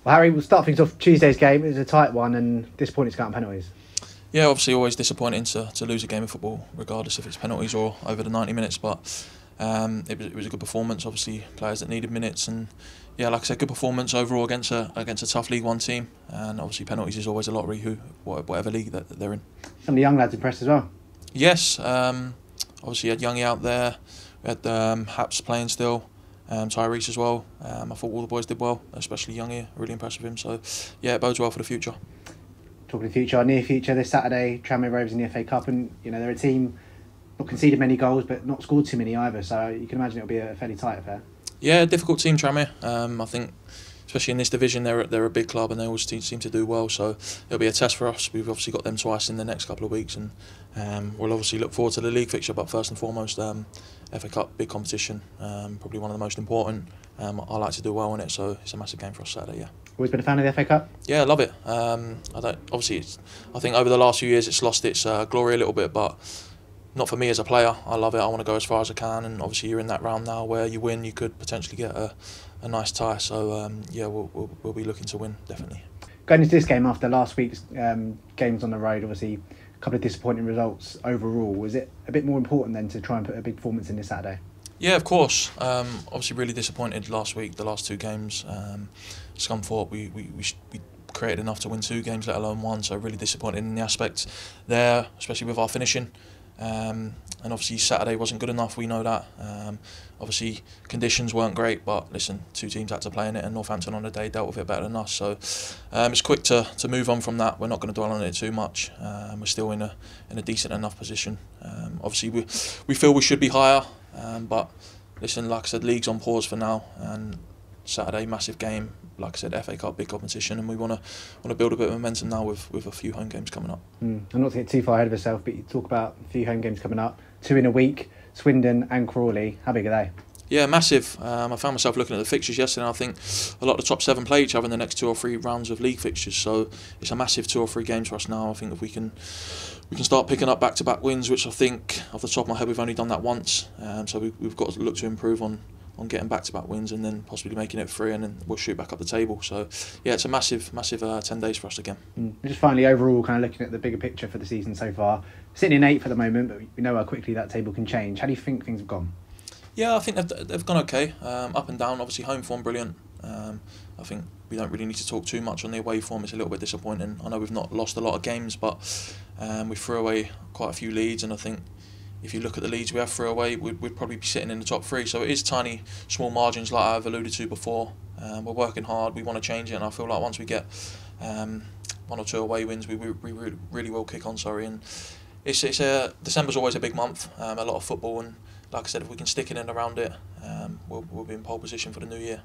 Well, Harry, we'll start things off. Tuesday's game. It was a tight one, and disappointing to go on penalties. Yeah, obviously always disappointing to lose a game of football, regardless if it's penalties or over the 90 minutes. But it was a good performance. Obviously, players that needed minutes, and yeah, like I said, good performance overall against a tough League One team. And obviously, penalties is always a lottery, whatever league that they're in. Some of the young lads impressed as well. Yes, obviously you had Youngie out there. We had Haps playing still. Tyrese as well. I thought all the boys did well, especially Youngie. Really impressed with him. So yeah, it bodes well for the future. Talking of the future, our near future, this Saturday, Tranmere Rovers in the FA Cup, and they're a team not conceded many goals, but not scored too many either. So you can imagine it'll be a fairly tight affair. Yeah, difficult team, Tranmere. I think, especially in this division, they're a big club and they always seem to do well. So it'll be a test for us. We've obviously got them twice in the next couple of weeks, and we'll obviously look forward to the league fixture. But first and foremost, FA Cup, big competition, probably one of the most important. I like to do well in it, so it's a massive game for us Saturday. Yeah. Always been a fan of the FA Cup? Yeah, I love it. I think over the last few years it's lost its glory a little bit, but not for me as a player. I love it. I want to go as far as I can, and obviously you're in that round now where you win, you could potentially get a nice tie. So yeah, we'll be looking to win, definitely. Going into this game after last week's games on the road, obviously a couple of disappointing results overall. Was it a bit more important then to try and put a big performance in this Saturday? Yeah, of course. Obviously really disappointed last week, the last two games. Scunthorpe, we created enough to win 2 games, let alone 1, so really disappointed in the aspect there, especially with our finishing. And obviously Saturday wasn't good enough, we know that. Obviously conditions weren't great, but listen, 2 teams had to play in it, and Northampton on the day dealt with it better than us. So it's quick to move on from that. We're not going to dwell on it too much. We're still in a decent enough position. Obviously we feel we should be higher, but listen, like I said, league's on pause for now, and Saturday massive game. Like I said, FA Cup, big competition, and we want to build a bit of momentum now with a few home games coming up. And not to get too far ahead of yourself, but you talk about a few home games coming up, 2 in a week, Swindon and Crawley. How big are they? Yeah, massive. I found myself looking at the fixtures yesterday, and I think a lot of the top 7 play each other in the next 2 or 3 rounds of league fixtures. So it's a massive 2 or 3 games for us now. I think if we can start picking up back-to-back wins, which I think off the top of my head we've only done that once. So we've got to look to improve on getting back-to-back wins, and then possibly making it 3, and then we'll shoot back up the table. So yeah, it's a massive 10 days for us again. Just finally, overall, kind of looking at the bigger picture for the season so far, sitting in 8th at the moment, but we know how quickly that table can change. How do you think things have gone? Yeah, I think they've gone okay, up and down. Obviously home form brilliant. I think we don't really need to talk too much on the away form. It's a little bit disappointing. I know we've not lost a lot of games, but we threw away quite a few leads, and I think if you look at the leads we have through away, we'd probably be sitting in the top 3. So it is tiny, small margins like I've alluded to before. We're working hard, we want to change it, and I feel like once we get 1 or 2 away wins, we really will kick on, and December's always a big month, a lot of football, and like I said, if we can stick in and around it, we'll be in pole position for the new year.